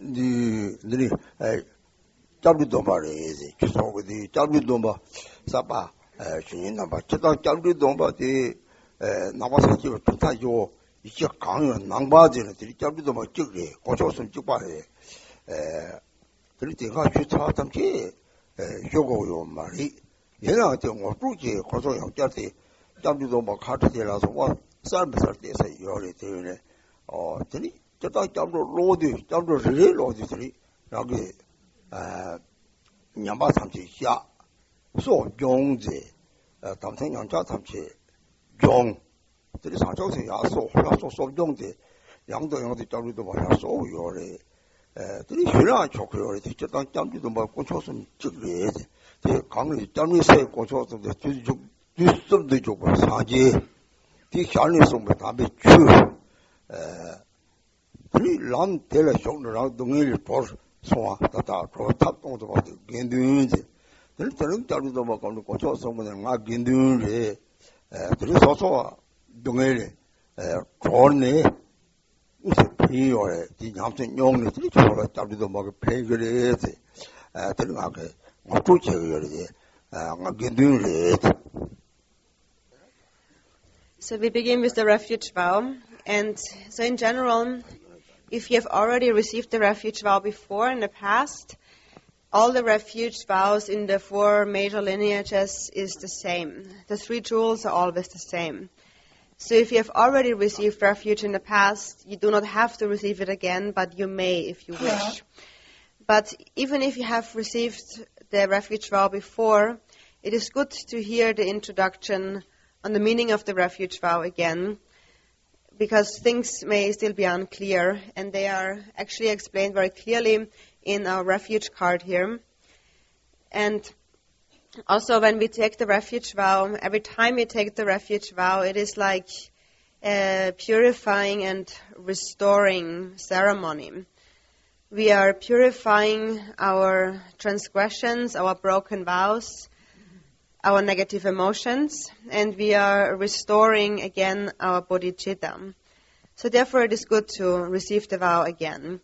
니 잡리도 말이지. 주소고디 잡리도 사바 신인 나바 저다 잡리도 바디 나바사지 좋다요. 이제 강연 낭바지는 들이 잡리도 찍게 고조선 찍바해. 들이 내가 주차 담지 요거요 말이 얘가 뭐 두지 고조 역자지 잡리도 카트라서 와 삶을 때서 요리 되네. 들이 저다 잡로 로드 잡로 로드들이 여기 냠바 삼치야 소종지 담생 양자 삼치 종 들이 상조세 야소 소종지 양도 잡리도 봐 소요래 들이 쉬라 좋고요 저다 잡리도 뭐 고쳐서 찍래 제 강의 잡리세 고쳐서 뒤숨도 좋고 사지 뒤 샤니서 뭐 담배 주 이 람 텔레 쇼르랑 동일 볼 소아 다다 탑동도 봐도 겐든지 들은 자루도 뭐 거기 고쳐서 뭐는 막 겐든지 그래서 동일 좋네 무슨 비요에 이 냠선 용이 들이 저거 자루도 뭐 페그레지 들어가게 어떻게 저기지 막 겐든지. So we begin with the refuge vow, and so in general, if you have already received the refuge vow before in the past, all the refuge vows in the 4 major lineages is the same. The 3 jewels are always the same. So if you have already received refuge in the past, you do not have to receive it again, but you may if you wish. But even if you have received the refuge vow before, it is good to hear the introduction on the meaning of the refuge vow again, because things may still be unclear, and they are actually explained very clearly in our refuge card here. And also when we take the refuge vow, every time we take the refuge vow, it is like a purifying and restoring ceremony. We are purifying our transgressions, our broken vows, our negative emotions, and we are restoring again our bodhicitta. So therefore it is good to receive the vow again,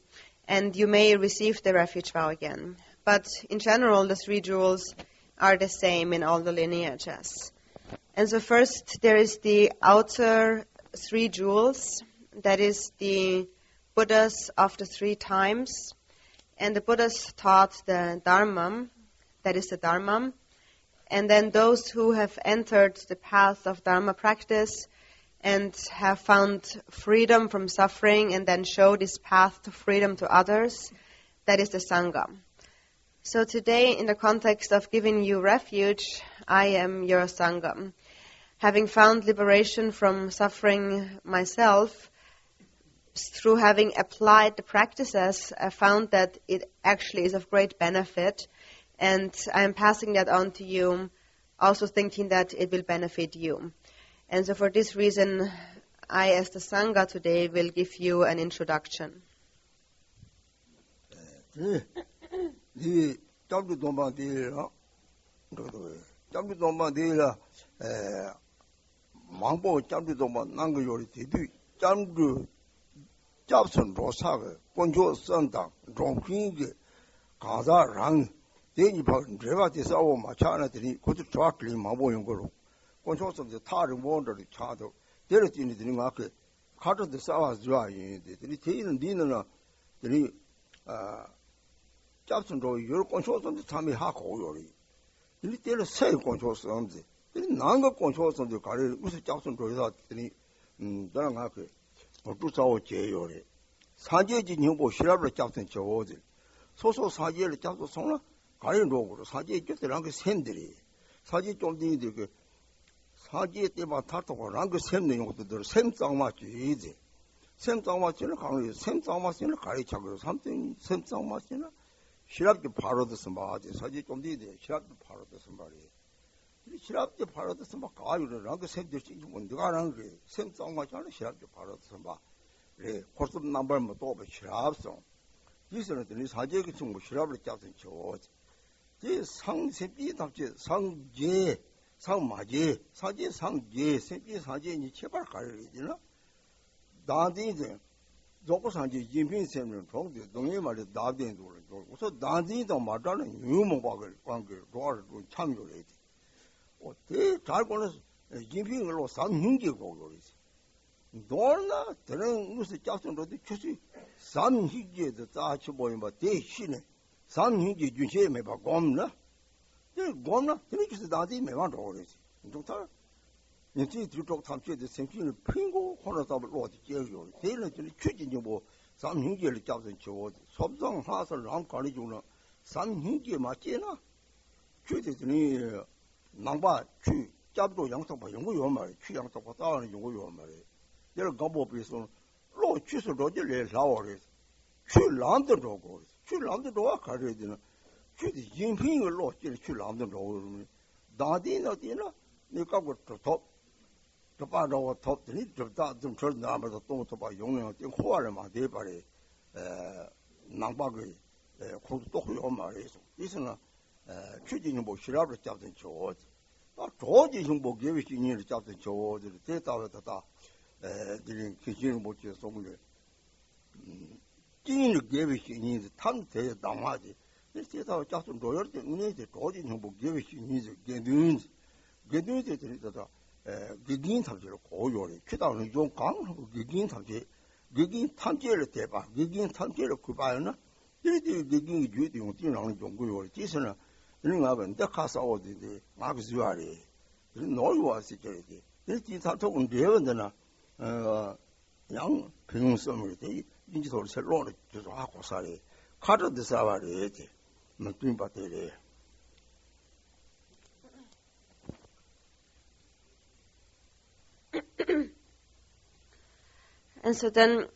and you may receive the refuge vow again. But in general, the 3 jewels are the same in all the lineages. And so first there is the outer 3 jewels, that is the Buddhas of the 3 times, and the Buddhas taught the Dharma, that is the Dharma. And then those who have entered the path of Dharma practice and have found freedom from suffering and then show this path to freedom to others, that is the Sangha. So today, in the context of giving you refuge, I am your Sangha. Having found liberation from suffering myself, through having applied the practices, I found that it actually is of great benefit. And I'm passing that on to you, also thinking that it will benefit you. And so for this reason, I, as the Sangha today, will give you an introduction. 대니 봐 제가 싸워 마찬가지니 그것도 좋았길래 마보는 거로 권총선도 타를 모르는 차도 데려지니 되는 거 같게 카드도 싸워 좋아인데 이 대인은 니는 이 잡선도 요 권총선도 참이 하고 요리 이 때를 새 권총선도 이 난거 권총선도 가려 무슨 잡선도에서 되니 저랑 같게 또 싸워 제요리 사제진 형보 시랍을 잡선 저어지 소소 사제를 잡서 성나 가린 로그로 사지에 쫓더란 그 샘들이 사지 좀 뒤에 그 사지에 때만 타토고 랑그 샘는 것들 샘장 맞지 이제 샘장 맞지는 강의 샘장 맞지는 가리차고 삼등 샘장 맞지는 시랍도 바로 됐어 맞지 사지 좀 뒤에 시랍도 바로 됐어 말이 이 시랍도 바로 됐어 막 가유를 랑그 샘들 지금 뭔가 랑그 샘장 맞잖아 시랍도 바로 됐어 막 그래 코스 넘버 뭐또 시랍성 이서는 사지에 그 친구 시랍을 잡던 저지 제 상세비 답지 상제 상마제 사제 상제 세비 사제니 제발 가르치나 나한테 이제 조고산지 인핀세는 종대 동네 말에 다된도를 그래서 단지도 마다는 유목박을 관계 도와를 참여를 했지. 잘 걸어서 인핀으로 산흥기고 그러지. 너나 저는 무슨 작성도도 최시 산희기에도 다치 보이면 대신에 산희기 준시에 매바 곰나. 곰나 그렇게 다지 매만 그러지. 좋다. 이제 뒤쪽 탐지의 생기를 핑고 혼자답을 어디 제요. 대는 최진이 뭐 산희기를 잡던 저 섭성 하설 안 가리주나 산희기 맞지나? 최대전이 남바 취 잡도 양성바 연구요 말이 취 양성바 따는 연구요 말이 내가 가보비서 로 취서 로질레 라오레 취 람도 로고 취 람도 로가 가려지는 취 인핑을 로질 취 람도 로고 다디나 디나 내가 그더 저바로 톱들이 저좀 저 나면서 또 봐 용량 띵 호화를 막 대발에 남바그 코도 또 호요 말이서 이서는 최진이 뭐 시라로 잡던 저 조지 정보 계획신이 잡던 저들 대다다 드린 기준을 못 지어 소문을 진이 계획신이 탐대 남하지 대다 잡던 로열 때문에 조지 정보 계획신이 게든지 들이다 기긴 탐지를 고요리 키다는 좀 강하고 기긴 탐지를 대봐 기긴 탐지를 구바요나 이렇게 기긴이 주디 용띠는 좀 고요리 지서는 이런 거는 딱 가서 어디지 막 주아리 이런 노이 와서 저기 이렇게 사토는 되었는데나 양 평성을 돼 인지 소리 새로를 저 하고 살이 카드도 사와리지 뭐좀 받대래. And so then,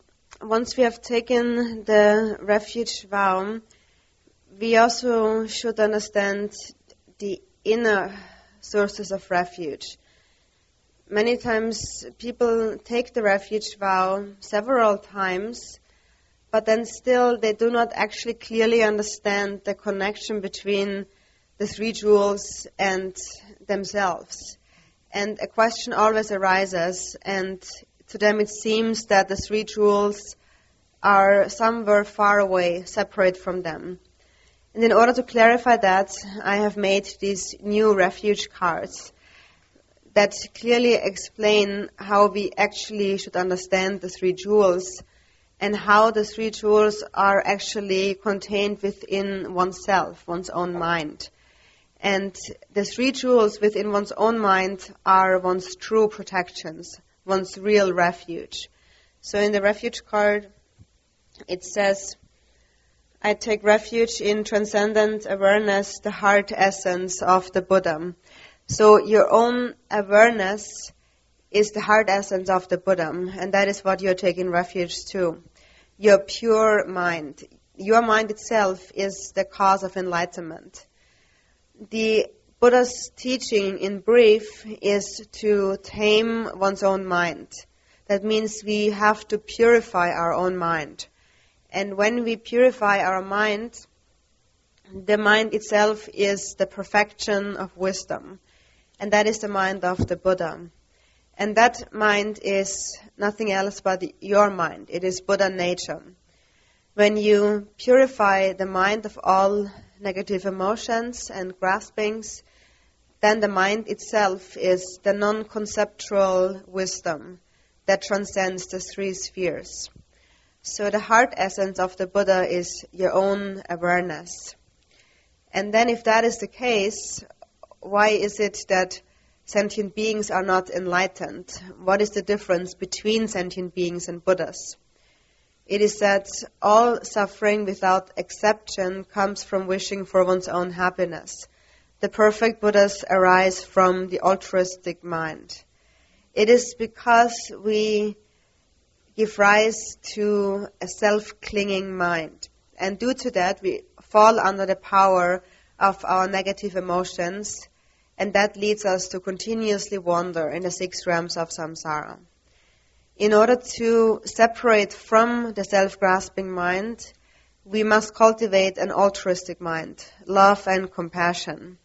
once we have taken the refuge vow, we also should understand the inner sources of refuge. Many times people take the refuge vow several times, but then still they do not actually clearly understand the connection between the three jewels and themselves. And a question always arises, and to them it seems that the three jewels are somewhere far away, separate from them. And in order to clarify that, I have made these new refuge cards that clearly explain how we actually should understand the three jewels and how the three jewels are actually contained within oneself, one's own mind. And the three jewels within one's own mind are one's true protections, one's real refuge. So in the refuge card, it says, I take refuge in transcendent awareness, the heart essence of the Buddha. So your own awareness is the heart essence of the Buddha, and that is what you're taking refuge to. Your pure mind. Your mind itself is the cause of enlightenment. The Buddha's teaching in brief is to tame one's own mind. That means we have to purify our own mind. And when we purify our mind, the mind itself is the perfection of wisdom. And that is the mind of the Buddha. And that mind is nothing else but your mind. It is Buddha nature. When you purify the mind of all negative emotions and graspings, then the mind itself is the non-conceptual wisdom that transcends the three spheres. So the heart essence of the Buddha is your own awareness. And then if that is the case, why is it that sentient beings are not enlightened? What is the difference between sentient beings and Buddhas? It is that all suffering without exception comes from wishing for one's own happiness. The perfect Buddhas arise from the altruistic mind. It is because we give rise to a self-clinging mind. And due to that, we fall under the power of our negative emotions, and that leads us to continuously wander in the 6 realms of samsara. In order to separate from the self-grasping mind, we must cultivate an altruistic mind, love and compassion.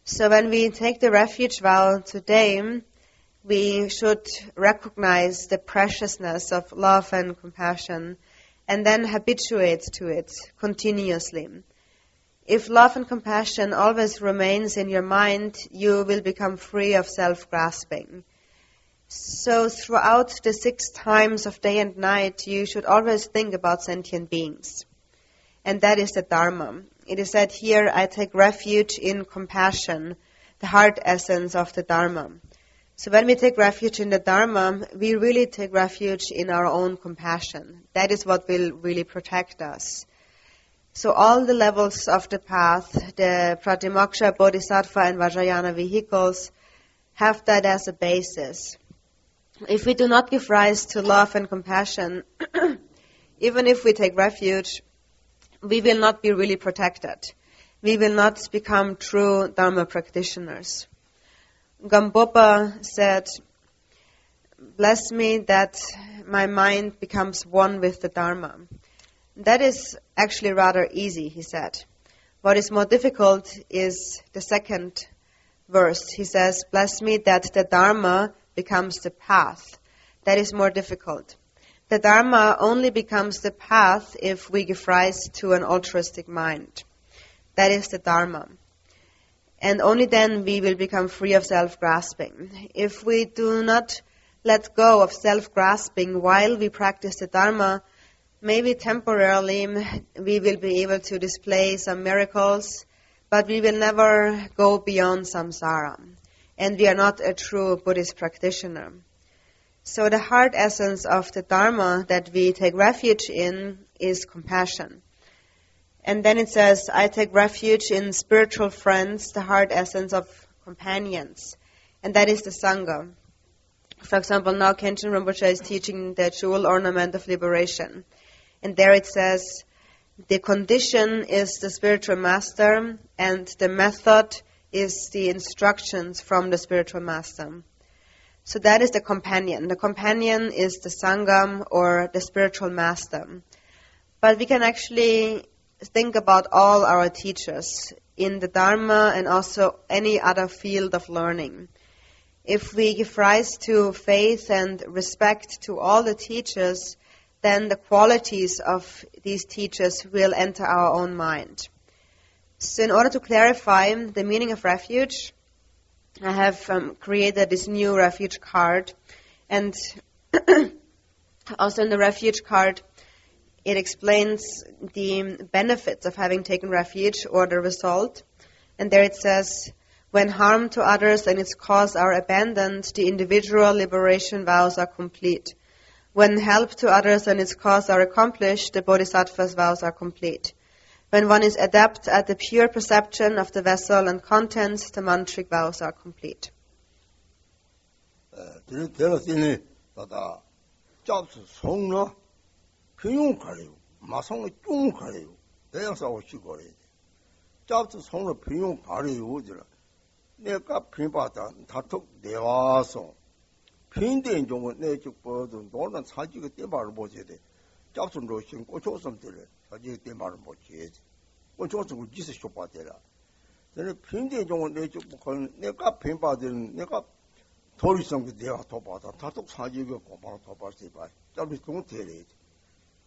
So when we take the refuge vow today, we should recognize the preciousness of love and compassion and then habituate to it continuously. If love and compassion always remains in your mind, you will become free of self-grasping. So throughout the 6 times of day and night, you should always think about sentient beings. And that is the Dharma. It is said here, I take refuge in compassion, the heart essence of the Dharma. So when we take refuge in the Dharma, we really take refuge in our own compassion. That is what will really protect us. So all the levels of the path, the Pratimoksha, Bodhisattva and Vajrayana vehicles, have that as a basis. If we do not give rise to love and compassion, even if we take refuge, we will not be really protected. We will not become true Dharma practitioners. Gampopa said, bless me that my mind becomes one with the Dharma. That is actually rather easy, he said. What is more difficult is the second verse. He says, bless me that the Dharma becomes the path. That is more difficult. The Dharma only becomes the path if we give rise to an altruistic mind. That is the Dharma. And only then we will become free of self-grasping. If we do not let go of self-grasping while we practice the Dharma, maybe temporarily we will be able to display some miracles, but we will never go beyond samsara. And we are not a true Buddhist practitioner. So the heart essence of the Dharma that we take refuge in is compassion. And then it says, I take refuge in spiritual friends, the heart essence of companions. And that is the Sangha. For example, now Kenshin Rinpoche is teaching the jewel ornament of liberation. And there it says, the condition is the spiritual master and the method is the instructions from the spiritual master. So that is the companion. The companion is the Sangha or the spiritual master. But we can actually think about all our teachers in the Dharma and also any other field of learning. If we give rise to faith and respect to all the teachers, then the qualities of these teachers will enter our own mind. So in order to clarify the meaning of refuge, I have created this new refuge card. And also in the refuge card, it explains the benefits of having taken refuge or the result. And there it says, when harm to others and its cause are abandoned, the individual liberation vows are complete. When help to others and its cause are accomplished, the Bodhisattva's vows are complete. When one is adept at the pure perception of the vessel and contents, the mantric vows are complete. 사지 때말은 뭐지? 원초적으로 기스 쇼파데라. 근데 핀데 좀 내쪽 내가 핀바든 내가 도리성도 내가 도바다 다독 사지가 고바로 도바시 봐. 잡이 좀 되래.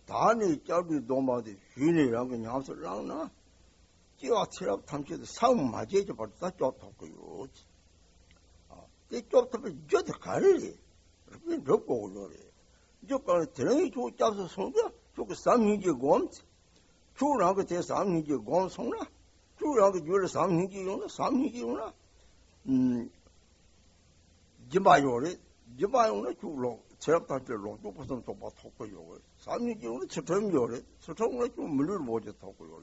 다니 잡이 도마디 휘니랑 그 냠스랑나. 지와 체력 탐지도 싸움 맞이해 줘 버다 쫓았고요. 아, 이 쫓다가 저도 가리리. 그게 넣고 오려래. 저거 드렁이 줘 잡서 손이야. 저거 삼인지 곰 주라고 대 삼인지 곰 손나 주라고 줄을 삼인지 용나 삼인지 용나 지마요래 지마요는 주로 제압단들로 또 무슨 또 바토고요 삼인지 용은 처럼요래 처럼은 좀 물을 못 줬고요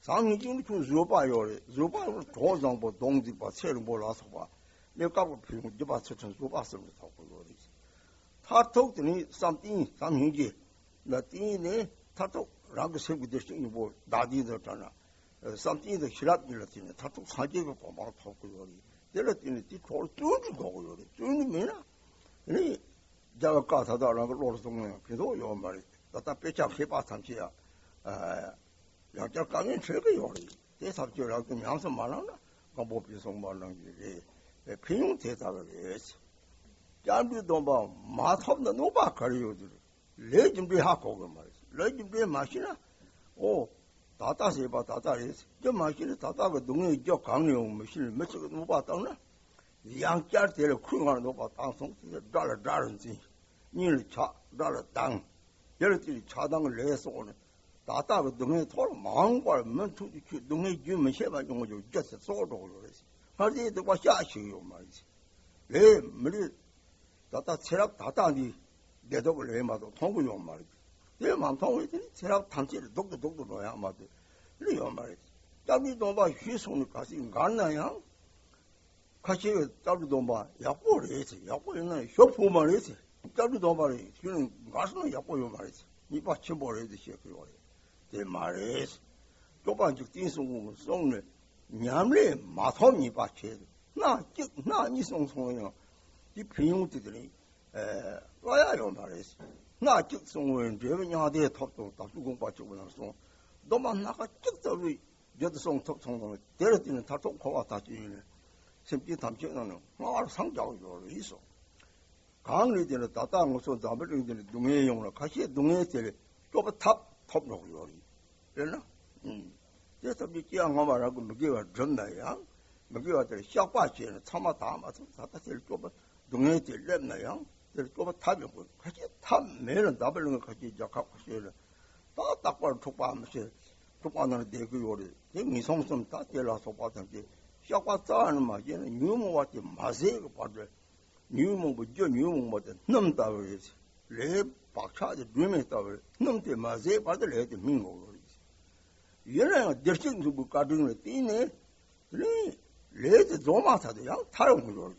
삼인지 용은 좀 줘봐요래 줘봐요 도장보 동지바 새로 몰아서 봐 내가 그 비용 지바 처럼 줘봤으면 좋고요 타톡더니 삼인지 라틴에 타톡 라고 세부듯이 뭐 나디더잖아. something the hirat이라티네 타톡 사제가 고마워 타고요. 내려티네 뒤돌 뚜주고요. 뚜니면아. 이 자가 가사다라고 로르송네. 그래도 요 말이 나타 빼자 해봐 삼지야. 약자 강에 제거요. 대삽조라고 명서 말하나. 뭐 비송 말하는 게 비용 대답을 해서 짬비 돈바 마탑나 노바 가리요들 레짐비 하고 그 말이지 레짐비 마시나 오 다다세바 다다레스 저 마시나 다다가 동네 저 강요 마시나 몇서 노바 땅나 양짤 때를 큰거 노바 땅송 달라다른지 니를 차 달라 땅 여러들이 차당을 내서 오는 다다가 동네 토로 망과 먼투 동네 주면 세바 정도 just 소로 그래서 하지도 과 샤시요 말이지 내 머리 다다 체력 다다니 내덕을 해마도 통구요 말이지 내 만통이 체력 탐지를 독도 놓아야 말이지 이래요 말이지 짬이도 봐 휘송을 가시 간나야 같이 짬이도 봐 약보를 해서 약보는 쇼포만 해서 짬이도 봐 휘는 가서는 약보요 말이지 이봐 쳐보려 해도 시작해요 내 말이지 조반직 띵송을 송을 냠래 마통이 받쳐도 나 니송송이요 이 비용들이 와야요 말이지 나 직송은 제명야대 탑도 다수공 받치고 나서 너만 나가 직접으로 여드송 탑송을 때려지는 다통 코가 다지네 심지 담치는 말 상자로 있어 강리들은 다다한 것은 담을들이 동해용으로 같이 동해들이 좁아 탑놓고요 그러나 그래서 미끼야 말하고 무게가 전나야 무게가 될 샤빠지는 참아 다 맞아 다다들 좁아 동해들 랩나야 될 좁아 탑이고 같이 탑 매는 답을 같이 작하고 싶어요 딱 봐도 촉바하면서 촉바는 되고 요리 미송좀 다 때려서 받던지 샤빠 싸는 말이는 유모와지 마세가 받을 뉴모 뭐죠 뉴모 뭐든 넘다 그래서 레 박차지 뉴메다 그래 넘대 마세 받을 해도 민고 얘는 dersin bu kadını tine 레드 조마사도 양 다른 거죠.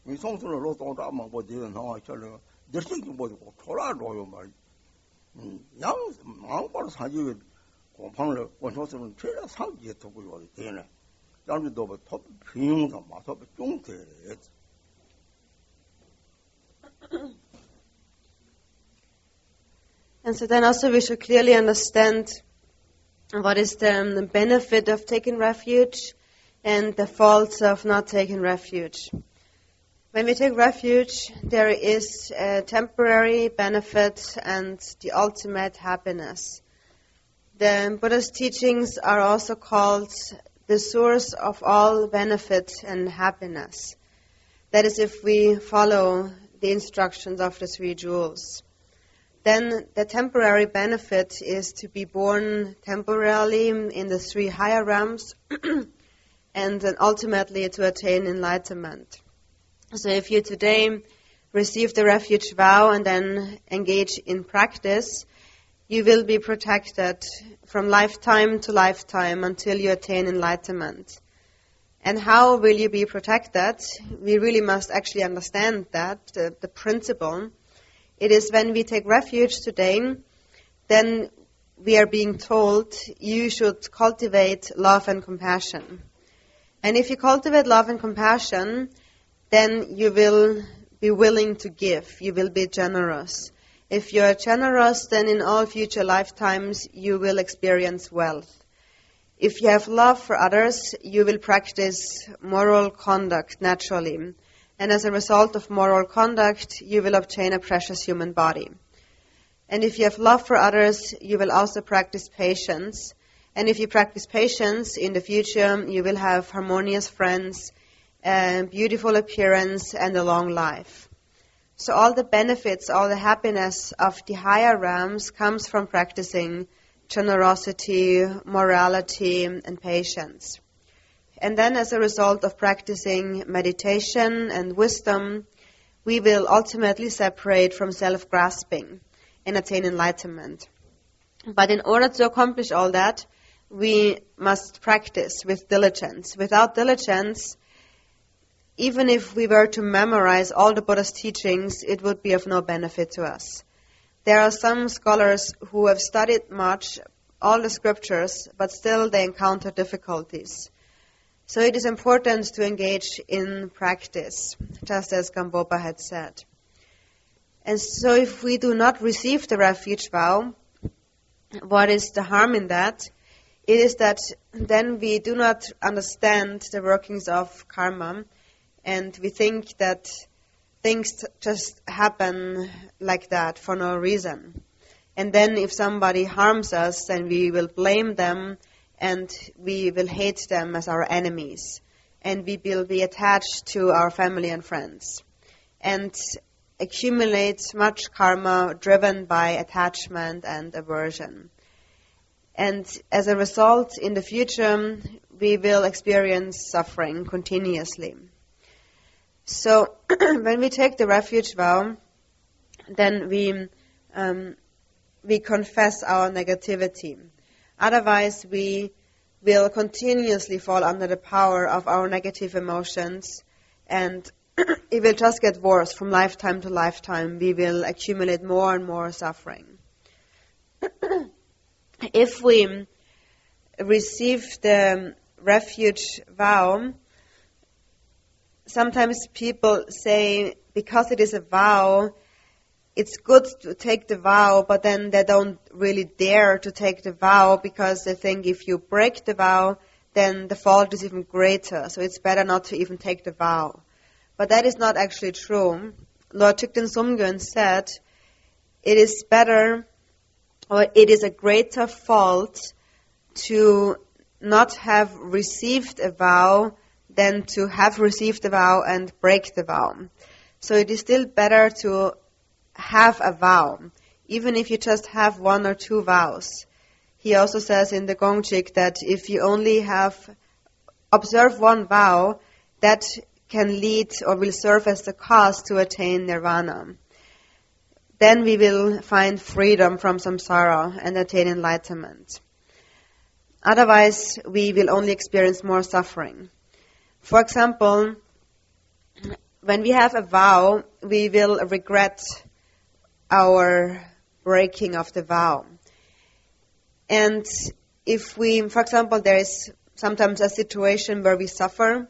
이 성수를 로동도 아마 뭐 되는 나와 있잖아요. dersin 좀 보고 돌아로요 말. 양 망바로 사지 공방을 원소스는 최대 상기에 두고 요리 되네. 양도 뭐 톱 비용도 마서 쫑대. And so then also we should clearly understand what is the benefit of taking refuge and the faults of not taking refuge. When we take refuge, there is a temporary benefit and the ultimate happiness. The Buddha's teachings are also called the source of all benefit and happiness. That is, if we follow the instructions of the three jewels. Then the temporary benefit is to be born temporarily in the three higher realms and then ultimately to attain enlightenment. So if you today receive the refuge vow and then engage in practice, you will be protected from lifetime to lifetime until you attain enlightenment. And how will you be protected? We really must actually understand that, the principle. It is when we take refuge today, then we are being told you should cultivate love and compassion. And if you cultivate love and compassion, then you will be willing to give. You will be generous. If you are generous, then in all future lifetimes you will experience wealth. If you have love for others, you will practice moral conduct naturally. And as a result of moral conduct, you will obtain a precious human body. And if you have love for others, you will also practice patience. And if you practice patience, in the future, you will have harmonious friends, beautiful appearance, and a long life. So all the benefits, all the happiness of the higher realms comes from practicing generosity, morality, and patience. And then as a result of practicing meditation and wisdom, we will ultimately separate from self-grasping and attain enlightenment. But in order to accomplish all that, we must practice with diligence. Without diligence, even if we were to memorize all the Buddha's teachings, it would be of no benefit to us. There are some scholars who have studied much, all the scriptures, but still they encounter difficulties. So it is important to engage in practice, just as Gambopa had said. And so if we do not receive the refuge vow, what is the harm in that? It is that then we do not understand the workings of karma, and we think that things just happen like that for no reason. And then if somebody harms us, then we will blame them and we will hate them as our enemies. And we will be attached to our family and friends. And accumulate much karma driven by attachment and aversion. And as a result, in the future, we will experience suffering continuously. So when we take the refuge vow, then we confess our negativity. Otherwise, we will continuously fall under the power of our negative emotions, and it will just get worse from lifetime to lifetime. We will accumulate more and more suffering. If we receive the refuge vow, sometimes people say, because it is a vow, it's good to take the vow, but then they don't really dare to take the vow because they think if you break the vow, then the fault is even greater. So it's better not to even take the vow. But that is not actually true. Lord Thigden Sumgön said, it is better, or it is a greater fault to not have received a vow than to have received a vow and break the vow. So it is still better to have a vow, even if you just have one or two vows. He also says in the Gongchik that if you only observe one vow, that can lead or will serve as the cause to attain nirvana. Then we will find freedom from samsara and attain enlightenment. Otherwise, we will only experience more suffering. For example, when we have a vow, we will regret our breaking of the vow. And if we, for example, there is sometimes a situation where we suffer,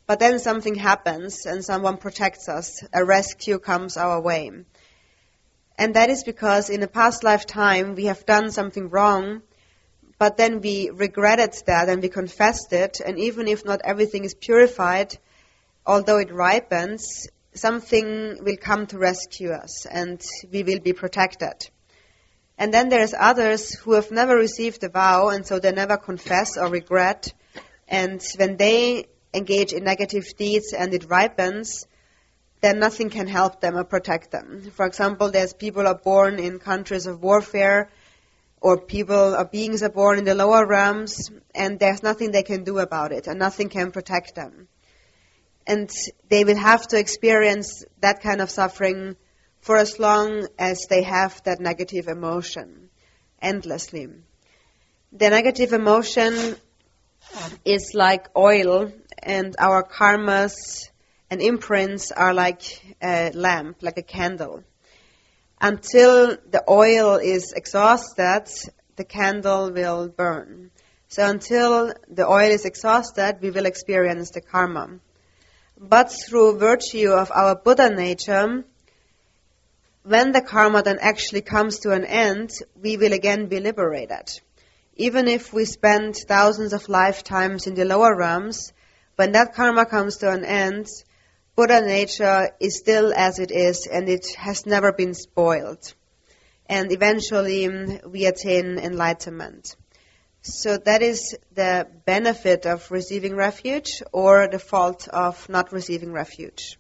but then something happens and someone protects us, a rescue comes our way. And that is because in a past lifetime we have done something wrong, but then we regretted that and we confessed it, and even if not everything is purified, although it ripens, something will come to rescue us and we will be protected. And then there's others who have never received a vow, and so they never confess or regret, and when they engage in negative deeds and it ripens, then nothing can help them or protect them. For example, there's people are born in countries of warfare, or people or beings are born in the lower realms, and there's nothing they can do about it, and nothing can protect them. And they will have to experience that kind of suffering for as long as they have that negative emotion, endlessly. The negative emotion is like oil, and our karmas and imprints are like a lamp, like a candle. Until the oil is exhausted, the candle will burn. So until the oil is exhausted, we will experience the karma. But through virtue of our Buddha nature, when the karma then actually comes to an end, we will again be liberated. Even if we spend thousands of lifetimes in the lower realms, when that karma comes to an end, Buddha nature is still as it is, and it has never been spoiled. And eventually we attain enlightenment. So that is the benefit of receiving refuge, or the fault of not receiving refuge.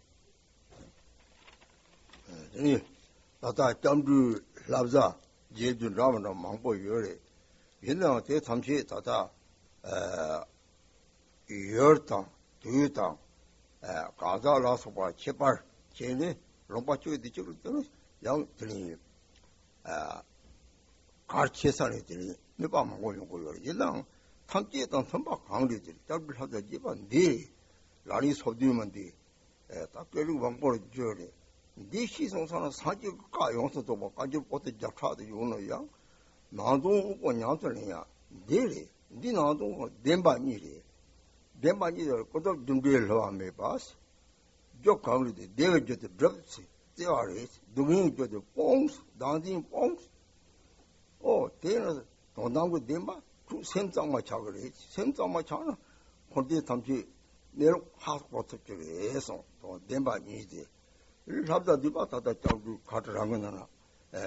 Tata jamdu labza jeju ramana mangpo yore. Yinna te tamshi tata yortang, tuyutang, 가자 라서바 제발 제네 롬바초에 뒤쪽으로 뜨는 양 들이 가르치산에 들이 네바 먹고는 거요. 일랑 탐지했던 선박 강리들 답을 하자 집안 네 라리 소디면 돼. 딱 그리고 방법을 줘래. 네 시성사는 사지가 용서도 뭐 가지고 어떻게 잡차도 요노야. 나도 뭐냐더니야. 네래. 네 나도 덴바니래. 덴바니를 거듭 준비를 하면 봐스. 저 강리들 내가 저때 드럽지. 대화를 동행 저때 뽕스 당진 뽕스. 대는 동당고 덴바 그 샘장마 작을 샘장마 작나. 근데 담지 내로 하고 어떻게 해서 또 덴바니지. rabda diba tata chawdu katarangana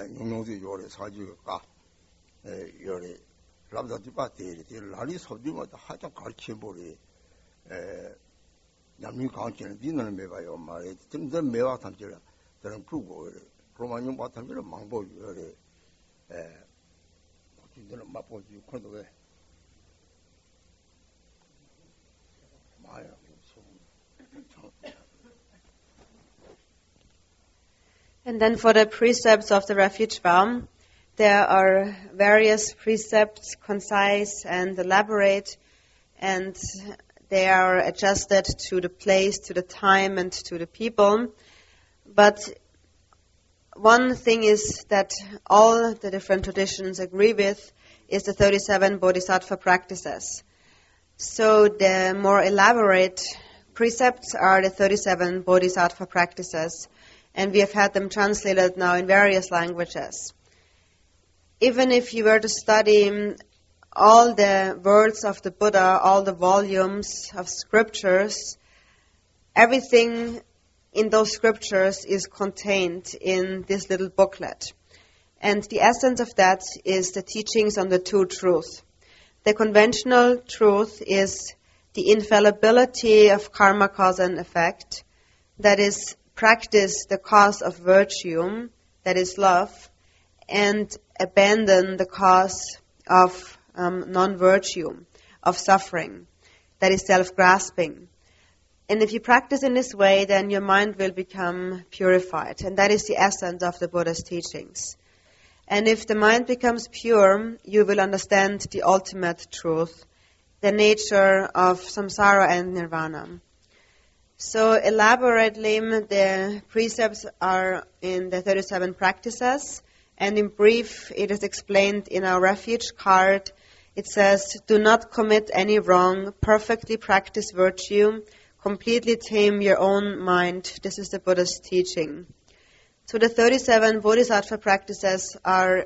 nyungzi yore saji ka yore rabda diba tere lari sabdima ta haja karche bore 남이 강치는 뒤는 매가요 말에 진짜 매와 탐지라 저는 두고 로마님 바탕지를 망보 요래 진짜는 맛보지 그런데 마야 And then for the precepts of the refuge vow, there are various precepts, concise and elaborate, and they are adjusted to the place, to the time, and to the people. But one thing is that all the different traditions agree with is the 37 bodhisattva practices. So the more elaborate precepts are the 37 bodhisattva practices, and we have had them translated now in various languages. Even if you were to study all the words of the Buddha, all the volumes of scriptures, everything in those scriptures is contained in this little booklet. And the essence of that is the teachings on the two truths. The conventional truth is the infallibility of karma, cause and effect, that is, practice the cause of virtue, that is love, and abandon the cause of non-virtue, of suffering, that is self-grasping. And if you practice in this way, then your mind will become purified. And that is the essence of the Buddha's teachings. And if the mind becomes pure, you will understand the ultimate truth, the nature of samsara and nirvana. So elaborately, the precepts are in the 37 practices. And in brief, it is explained in our refuge card. It says, do not commit any wrong, perfectly practice virtue, completely tame your own mind. This is the Buddha's teaching. So the 37 bodhisattva practices are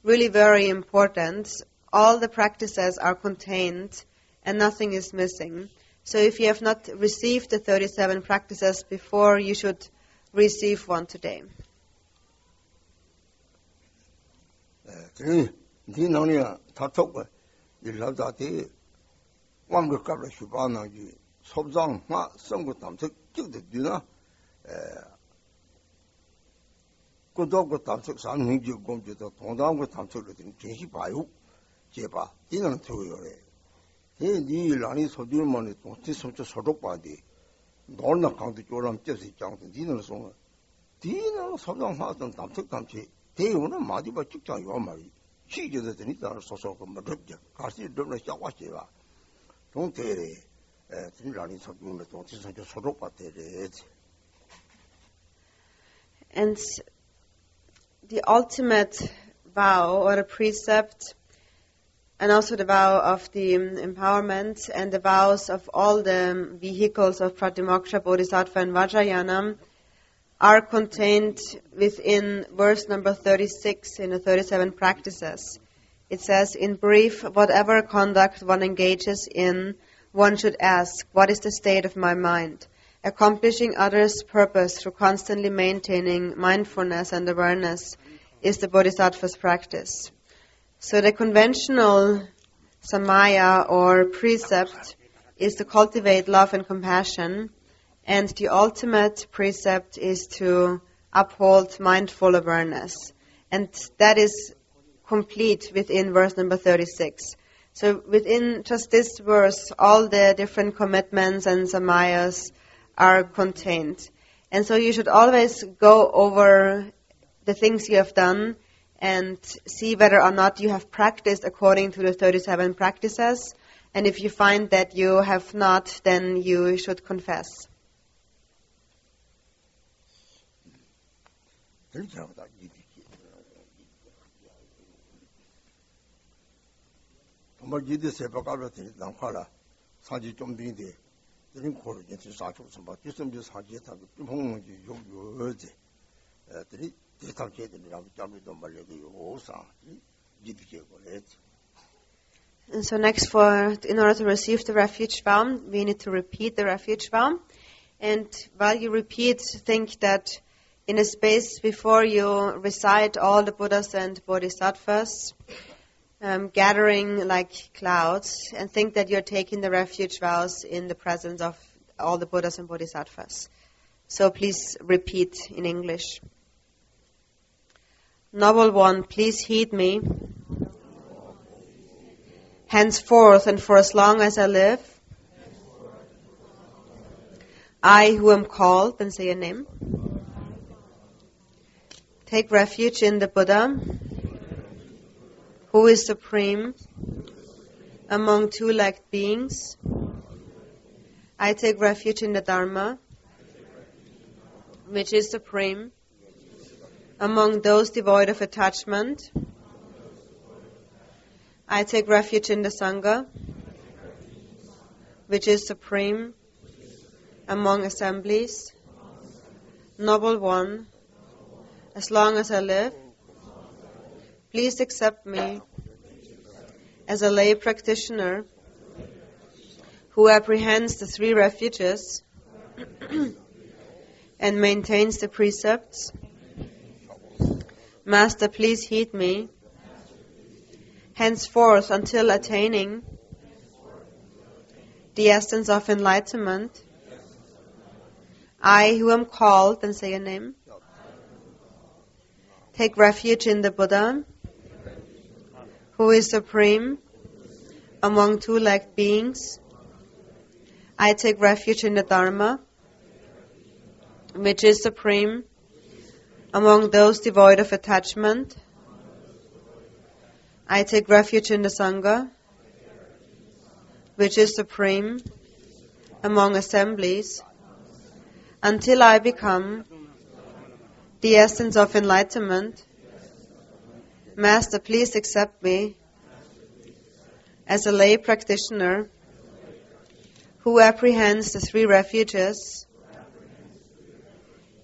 really very important. All the practices are contained and nothing is missing. So if you have not received the 37 practices before, you should receive one today. 니 라니 소주만에 또 티섬저 소독바디 너나 강도 조람 째시 장도 니는 송 니는 소장하던 담특담치 대우는 마디바 직장 요 말이 시제도 되니까 소소고 뭐럽죠 가시 럽는 샤와시와 동대래 니 라니 소주만에 또 티섬저 소독바디래. And the ultimate vow or a precept, and also the vow of the empowerment and the vows of all the vehicles of Pratimoksha, Bodhisattva and Vajrayana are contained within verse number 36 in the 37 practices. It says, in brief, whatever conduct one engages in, one should ask, what is the state of my mind? Accomplishing others' purpose through constantly maintaining mindfulness and awareness is the Bodhisattva's practice. So the conventional samaya or precept is to cultivate love and compassion, and the ultimate precept is to uphold mindful awareness. And that is complete within verse number 36. So within just this verse, all the different commitments and samayas are contained. And so you should always go over the things you have done and see whether or not you have practiced according to the 37 practices. And if you find that you have not, then you should confess. And so next, in order to receive the refuge vow, we need to repeat the refuge vow. And while you repeat, think that in a space before you recite all the Buddhas and Bodhisattvas, gathering like clouds, and think that you're taking the refuge vows in the presence of all the Buddhas and Bodhisattvas. So please repeat in English. Noble One, please heed me. Henceforth and for as long as I live, I who am called, and say your name, take refuge in the Buddha, who is supreme among two-legged beings. I take refuge in the Dharma, which is supreme among those devoid of attachment. I take refuge in the Sangha, which is supreme among assemblies. Noble One, as long as I live, please accept me as a lay practitioner who apprehends the three refuges and maintains the precepts. Master, please heed me. Henceforth, until attaining the essence of enlightenment, I who am called, and say a name, take refuge in the Buddha, who is supreme among two-legged beings. I take refuge in the Dharma, which is supreme among those devoid of attachment. I take refuge in the Sangha, which is supreme among assemblies, until I become the essence of enlightenment. Master, please accept me as a lay practitioner who apprehends the three refuges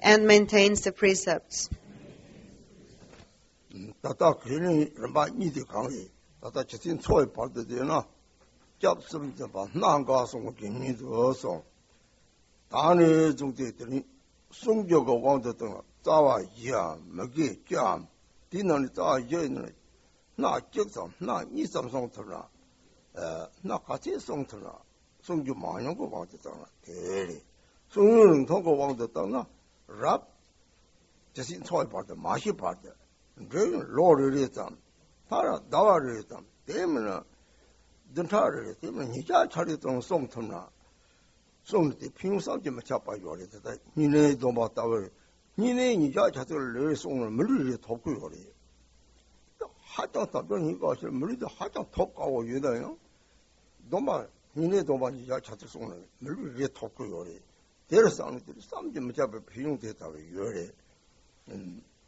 and maintains the precepts. Tata kini ramba nidi kangi, tata chitin choi parde de na, jab sum jaba nanga song kini do song. Tani zungde tani sungjo go wangde tanga, zawa ya, magi jam, dinani zawa ya na jiksam, na nisam song tana, na kachi song tana, sungjo maanyong go wangde tanga, teri. Sungyo ring tong go wangde tanga, rab, chitin choi parde, mashi parde. Lord tam, Tara Dawa tam, Demona, Dentare, Nija Chariton Song Tona, Song the Ping Sanjim Chapa Yori, that Nine Doma Tower, Nine Nija Chatter, Song, Murray Tokuri. The Hatan Tabon, he got a Murray, the Hatan Tok our Yuda, Doma, Nine Doma Nija Chatter Song, Murray Tokuri. There is some Chapa Ping Yori.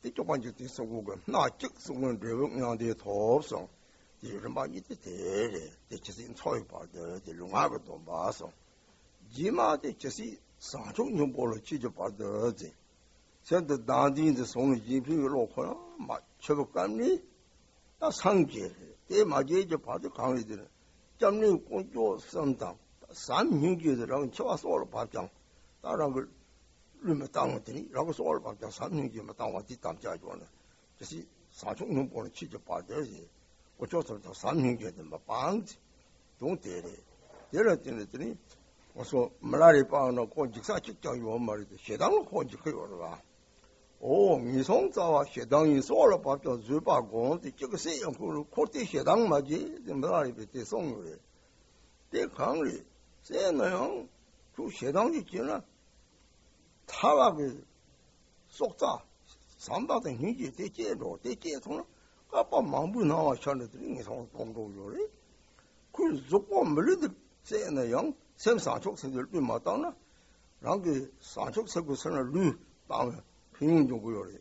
The Japanese Soga, not chicks when driven on the top song. The Ramani the Chessin Toy part, the Lungago Basso. Jima the Chessi, Sancho Numbolo Chijo part the Erzi. Said the dandy in the song GP local, Chevocani, that's hungry. They might age part of county dinner. Jamni Conjo sometime. Some new gears around Chavas all part young. That Rimatangani, Ragos all about the something you matawati tam judge. You see, Sancho Numbolo Chijo part there. Which also the something get them a band. Don't tell it. There are things. Also, Malari Pound of Conjixachi, you married the Shedang Conjicura. Oh, Misong Zawa Shedang is all about the Zuba Gon, the Chicasi and Kurti Shedang Maji, the Malari with the song. They hungry. Say, no, to Shedang China. Tawag Sokta, somebody Hinji, they get on. Papa Mambu now I shall drink his own Congo Yori. Could Zopo Melody say in the young, same Sanchok said will be Matana. Rangi Sanchok said was a Lu down Ping Yori.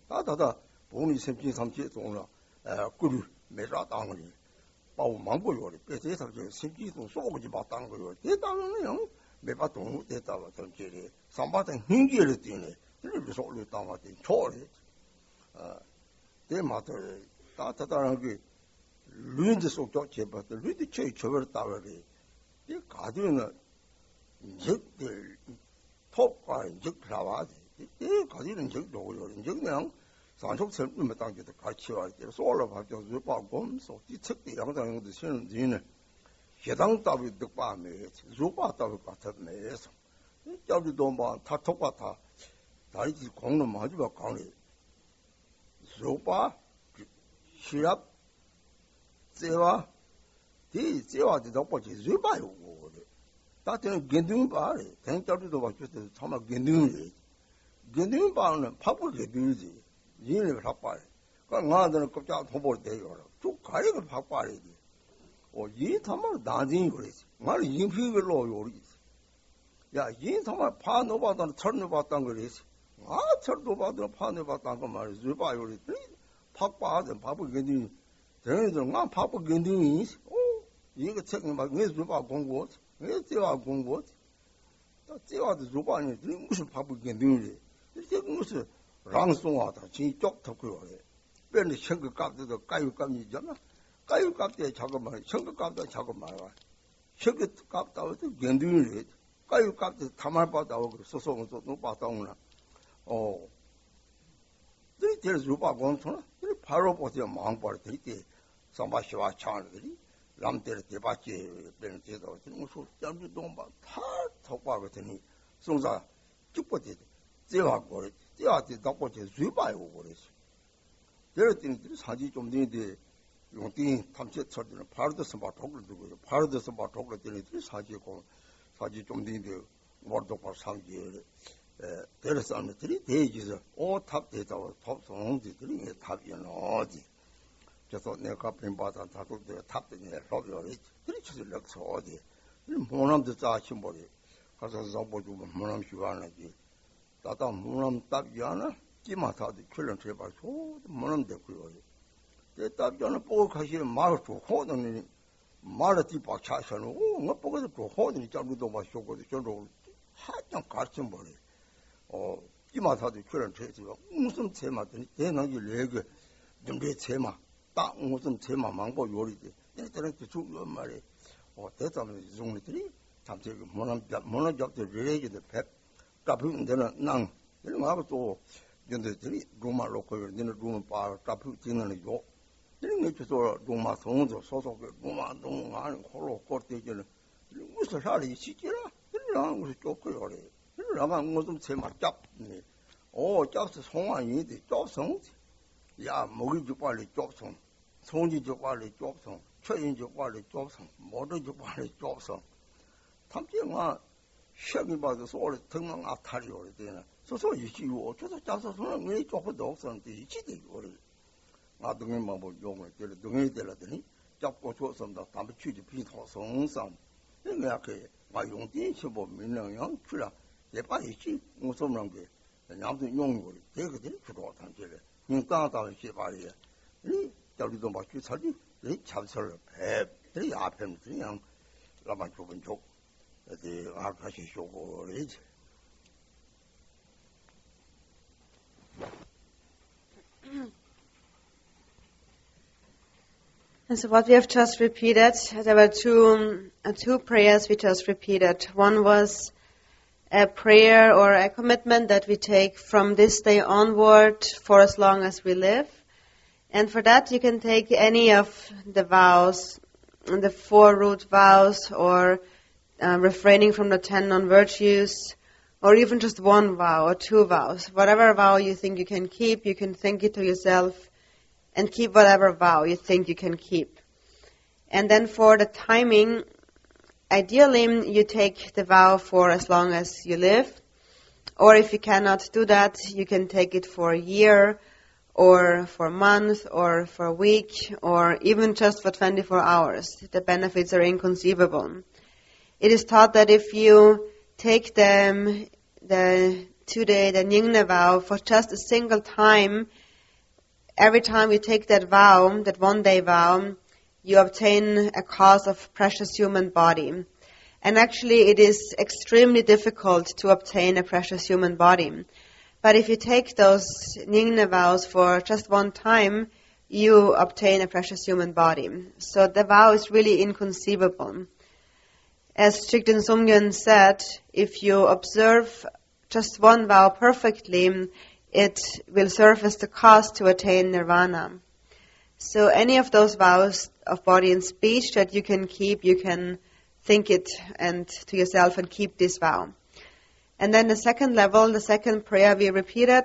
Tata, only simply some kids on a good measure down. Pau Mambo Yori, but they have simply to so much about Tango Yori. They down young, maybe I don't get out of Jerry. Somebody Hingi in it. It was all down at the Tory. They matter. Tata Lund the so doctor, but the really church over Tower. They got in a jig the top guy, jig Clavati. 이 가지는 적도 요리 적냥 산속선 좀 당기도 같이 와 있대. 소라 밥도 주바고 소티 책대 양장도 신은 뒤네. 해당 답이 득바메 주바 답이 같았네서. 저기도 뭐 다톡바다 다리지 공로 마주가 강리. 주바 시랍 제와 이 제와도 덕보지 주바요. 다때는 견둥 바래. 댕자리도 맞췄대. 정말 견둥이. 견둥 바는 파불 견둥이지. 이는 파빠래. 그러니까 나한테는 껍질 도볼 때요. 쭉 가리가 파빠래지. 이 정말 나중에 그랬지. 나는 인피별로 요리지. 야, 이 정말 파 넣어봤다는 철 넣어봤다는 그랬지. 철 넣어봤다는 파 넣어봤다는 거 말이지. 주바 요리. 파빠하든 파불 견둥이. 대회들 나 파불 견둥이. 이거 책임 막 왜 주바 공부 왜 제가 공부하지? 제가도 주반이 무슨 바쁘게 늘리. 이게 무슨 랑송하다. 진쪽 덮고요. 빼는 현금 값도 가유 값이잖아. 가유 값에 잠깐만 현금 값도 잠깐만. 현금 값도 견디는 가유 값에 담을 받아오고 소송도 못 받아오나. 이제 주바 공통은 바로 보세요. 망벌 되게 상바시와 차들이 남들 대바지 benefit도 무슨 잠도 다 톡바가 되니 송사 쭉버지 제하고 제한테 덕보지 주바요 그랬어. 저랬더니 사지 좀 되는데 용띠 탐체 처리는 바로도 선바 독을 두고 바로도 선바 독을 되니 사지고 사지 좀 되는데 뭐도 봐 상지에 데르산들이 대지서 오탑 대자고 탑송들이 탑이는 어디 그래서 내가 빈바다 다도들 탑되네 로비오리 그렇지 럭서 어디 모남도 자치 머리 가서 잡아주고 모남 시간하지 나다 모남 답이야나 기마타도 결론 해봐서 모남 됐고요 내 답이야나 보고 가시는 말을 또 호더니 말을 뒤박 차셔는 뭐 보고도 또 호더니 잡고도 마셔고도 저로 하여튼 가르쳐 머리 기마타도 결론 해서 무슨 테마더니 대나기 레게 좀내 테마 딱 무슨 테마 망보 요리지. 얘들은 그 중요한 말이 대담의 종들이 잠시 모난 잡들 레게도 백 까부는 데는 낭 이런 하고 또 얘들이 로마 로코 얘는 로마 바 까부 지는 요 이런 게 저 로마 성도 소속 로마 동 안에 홀로 거대기는 무슨 살이 시키라 이런 것이 좋고요. 이런 무슨 테마 잡네. 잡서 송환이지 좁성 야, 먹이 죽발리 좁성, 송지 죽발리 좁성, 처인 죽발리 좁성, 모두 죽발리 좁성. 탐지가 시험이 봐도 소리 등망 앞탈이 오래 되나. 소소 이시요. 어쩌서 짜서 손은 왜 조금도 없었는데 이치대 오래. 나 등에만 뭐 용을 때려 등에 때려더니 잡고 줬습니다. 담배 취지 비토 성상. 내가 그 마용띠 시보 민영양 출라. 예빠 이치 무슨 게 냠도 용거리. 대그들이 주로 단계래. 따다는 시발이야. 이 저리도 맞추 살지. 이 잡설 배. 이 앞에는 그냥 라만 좁은 쪽. 어디 아까시 쇼고리지. And so what we have just repeated, there were two prayers we just repeated. One was a prayer or a commitment that we take from this day onward for as long as we live. And for that you can take any of the vows, the 4 root vows, or refraining from the 10 non-virtues, or even just 1 vow or 2 vows. Whatever vow you think you can keep, you can think it to yourself and keep whatever vow you think you can keep. And then for the timing, ideally, you take the vow for as long as you live, or if you cannot do that, you can take it for a year, or for a month, or for a week, or even just for 24 hours. The benefits are inconceivable. It is taught that if you take the 2-day, the Nyingna vow, for just a single time, every time you take that vow, that 1-day vow, you obtain a cause of precious human body. And actually it is extremely difficult to obtain a precious human body. But if you take those Nyingna vows for just 1 time, you obtain a precious human body. So the vow is really inconceivable. As Chikden Sumgyen said, if you observe just one vow perfectly, it will serve as the cause to attain nirvana. So any of those vows of body and speech that you can keep, you can think it and to yourself and keep this vow. And then the second level, the second prayer we repeated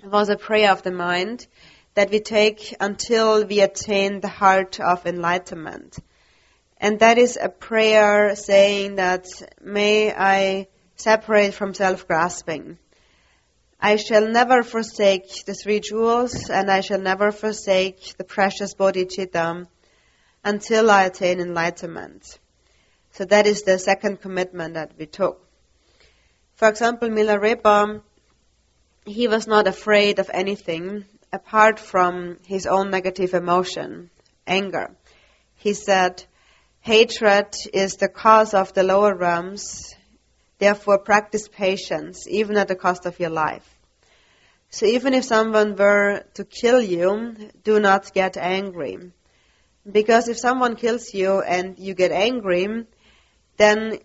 was a prayer of the mind that we take until we attain the heart of enlightenment. And that is a prayer saying that, may I separate from self-grasping. I shall never forsake the three jewels, and I shall never forsake the precious bodhicitta until I attain enlightenment. So that is the second commitment that we took. For example, Milarepa, he was not afraid of anything apart from his own negative emotion, anger. He said, hatred is the cause of the lower realms, therefore practice patience, even at the cost of your life. So even if someone were to kill you, do not get angry. Because if someone kills you and you get angry, then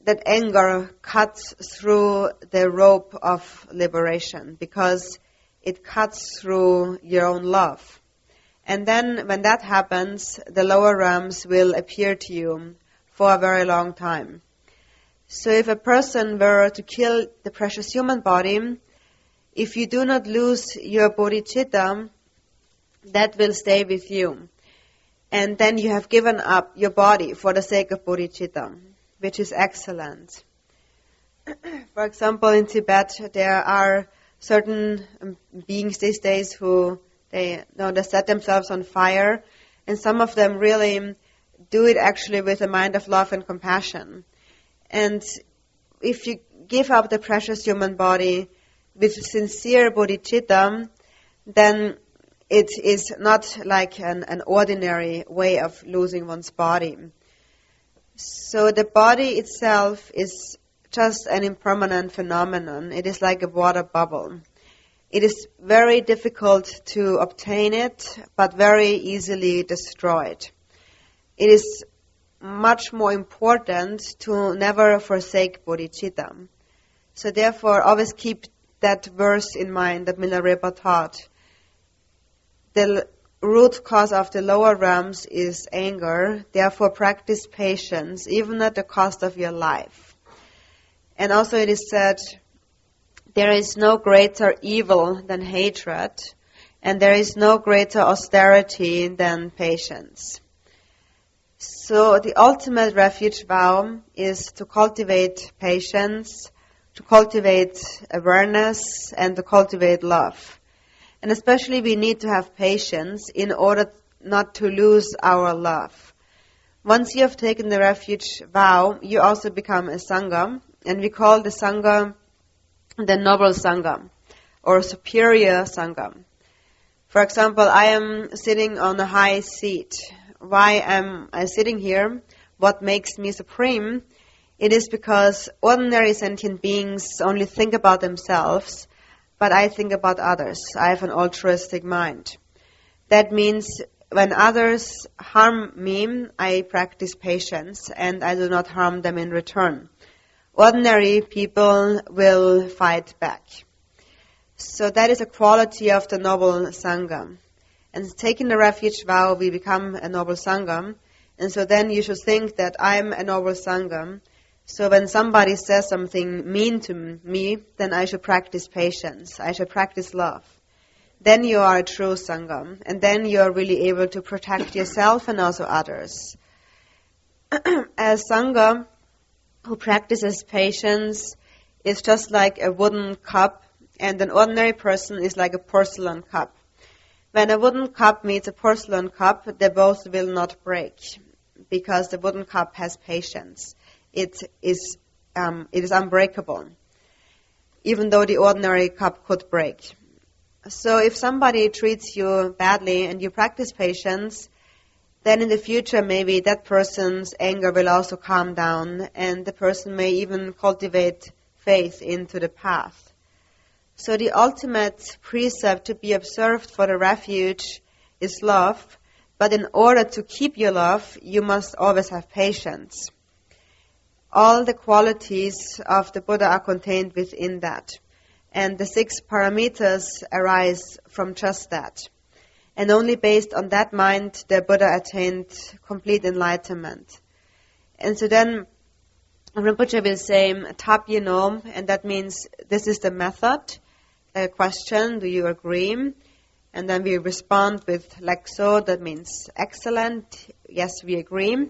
that anger cuts through the rope of liberation, because it cuts through your own love. And then when that happens, the lower realms will appear to you for a very long time. So if a person were to kill the precious human body, if you do not lose your bodhicitta, that will stay with you. And then you have given up your body for the sake of bodhicitta, which is excellent. For example, in Tibet, there are certain beings these days who they set themselves on fire, and some of them really do it actually with a mind of love and compassion. And if you give up the precious human body with sincere bodhicitta, then it is not like an ordinary way of losing one's body. So the body itself is just an impermanent phenomenon. It is like a water bubble. It is very difficult to obtain it, but very easily destroyed. It is much more important to never forsake bodhicitta. So therefore, always keep that verse in mind that Milarepa taught. The root cause of the lower realms is anger, therefore practice patience, even at the cost of your life. And also it is said, there is no greater evil than hatred, and there is no greater austerity than patience. So the ultimate refuge vow is to cultivate patience, to cultivate awareness, and to cultivate love. And especially we need to have patience in order not to lose our love. Once you have taken the refuge vow, you also become a Sangha, and we call the Sangha the noble Sangha, or superior Sangha. For example, I am sitting on a high seat. Why am I sitting here? What makes me supreme? It is because ordinary sentient beings only think about themselves, but I think about others. I have an altruistic mind. That means when others harm me, I practice patience and I do not harm them in return. Ordinary people will fight back. So that is a quality of the noble Sangha. And taking the refuge vow, we become a noble Sangha. And so then you should think that I'm a noble Sangha. So when somebody says something mean to me, then I should practice patience. I should practice love. Then you are a true Sangha. And then you are really able to protect yourself and also others. As Sangha who practices patience is just like a wooden cup, and an ordinary person is like a porcelain cup. When a wooden cup meets a porcelain cup, they both will not break, because the wooden cup has patience. It is unbreakable, even though the ordinary cup could break. So if somebody treats you badly and you practice patience, then in the future maybe that person's anger will also calm down, and the person may even cultivate faith into the path. So the ultimate precept to be observed for the refuge is love, but in order to keep your love, you must always have patience. all the qualities of the Buddha are contained within that. And the 6 parameters arise from just that. And only based on that mind, the Buddha attained complete enlightenment. And so then Rinpoche will say, Tap you know, and that means this is the method. A question, do you agree? And then we respond with Lexo, that means excellent, yes, we agree.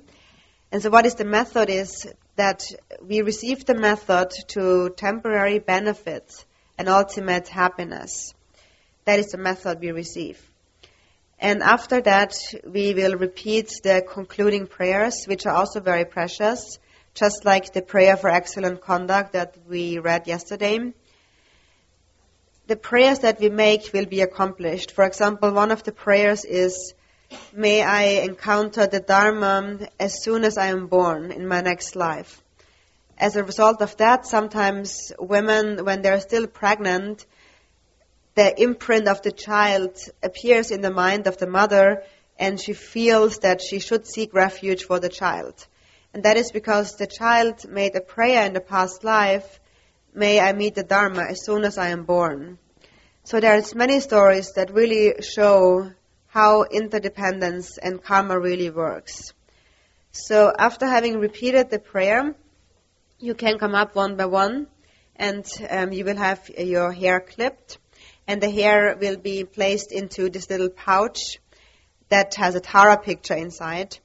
And so what is the method is that we receive the method to temporary benefit and ultimate happiness. That is the method we receive. And after that, we will repeat the concluding prayers, which are also very precious, just like the prayer for excellent conduct that we read yesterday. The prayers that we make will be accomplished. For example, one of the prayers is, may I encounter the Dharma as soon as I am born in my next life. As a result of that, sometimes women, when they're still pregnant, the imprint of the child appears in the mind of the mother, and she feels that she should seek refuge for the child. And that is because the child made a prayer in the past life, may I meet the Dharma as soon as I am born. So there's many stories that really show how interdependence and karma really works. So after having repeated the prayer, you can come up one by one, and you will have your hair clipped. And the hair will be placed into this little pouch that has a Tara picture inside.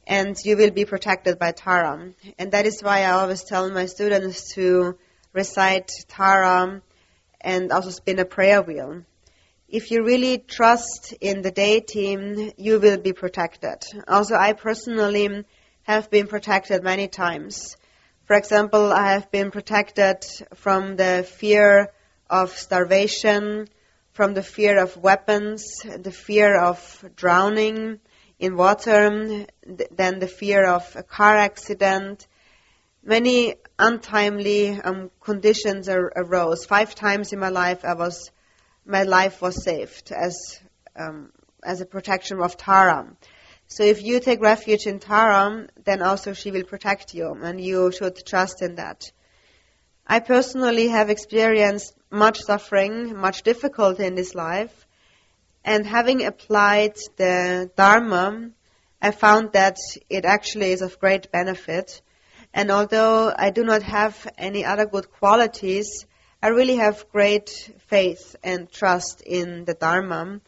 And you will be protected by Tara. And that is why I always tell my students to recite Tara and also spin a prayer wheel. If you really trust in the deity, you will be protected. Also, I personally have been protected many times. For example, I have been protected from the fear of starvation, from the fear of weapons, the fear of drowning in water, then the fear of a car accident. Many untimely conditions arose. 5 times in my life, my life was saved as a protection of Tara. So if you take refuge in Tara, then also she will protect you, and you should trust in that. I personally have experienced much suffering, much difficulty in this life, and having applied the Dharma, I found that it actually is of great benefit. And although I do not have any other good qualities, I really have great faith and trust in the Dharma,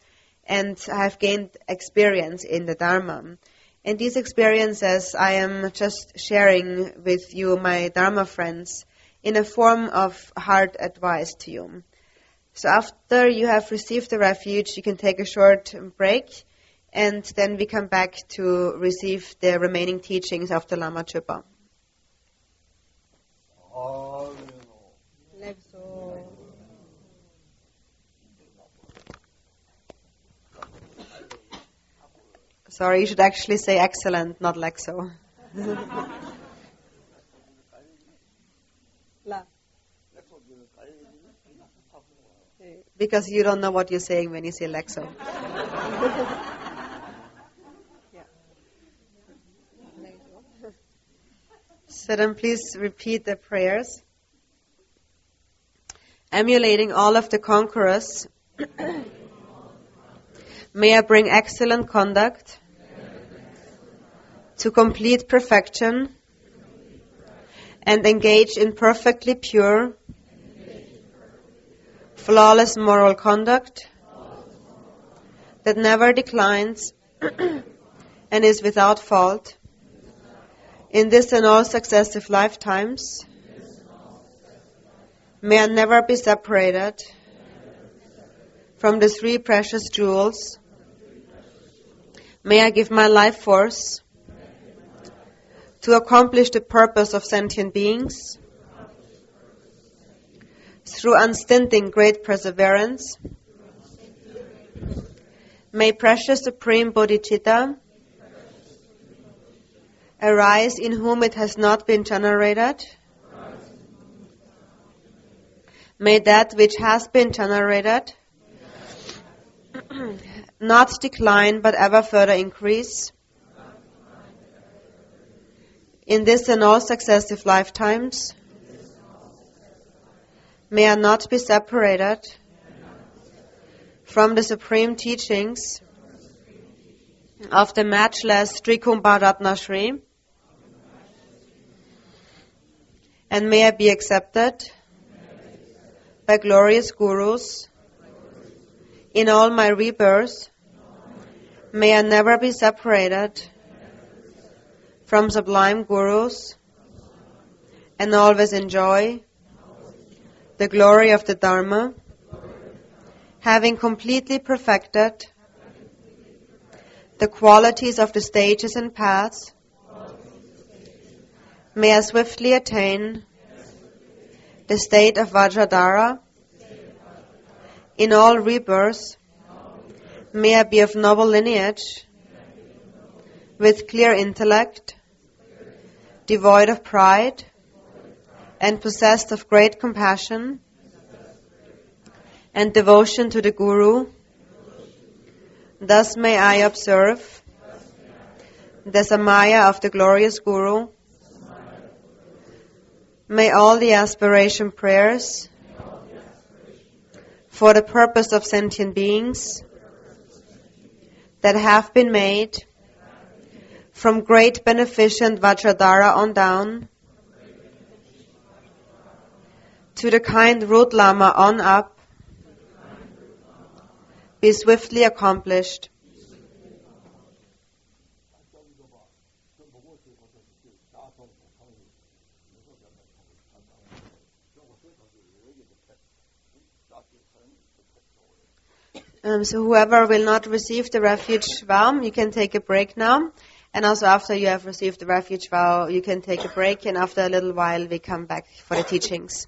and I have gained experience in the Dharma. And these experiences I am just sharing with you, my Dharma friends, in a form of hard advice to you. So after you have received the refuge, you can take a short break, and then we come back to receive the remaining teachings of the Lama Chupa. Sorry, you should actually say excellent, not Lexo. Because you don't know what you're saying when you say Lexo. So then please repeat the prayers. Emulating all of the conquerors, may I bring excellent conduct to complete perfection and engage in perfectly pure, flawless moral conduct that never declines and is without fault in this and all successive lifetimes. May I never be separated from the 3 precious jewels. May I give my life force to accomplish the purpose of sentient beings through unstinting great perseverance. May precious Supreme Bodhicitta arise in whom it has not been generated. May that which has been generated not decline but ever further increase. In this and all successive lifetimes, may I not be separated from the supreme teachings of the matchless Trikumbha Ratna Shri, and may I be accepted by glorious gurus in all my rebirths. May I never be separated from sublime gurus and always enjoy the glory of the Dharma, having completely perfected the qualities of the stages and paths. May I swiftly attain the state of Vajradhara in all rebirths. May I be of noble lineage, with clear intellect, devoid of pride, and possessed of great compassion and devotion to the Guru. Thus may I observe the Samaya of the glorious Guru. May all the aspiration prayers for the purpose of sentient beings that have been made from great beneficent Vajradhara on down to the kind root Lama on up be swiftly accomplished. So whoever will not receive the refuge vow, you can take a break now. And also after you have received the refuge vow, you can take a break, and after a little while we come back for the teachings.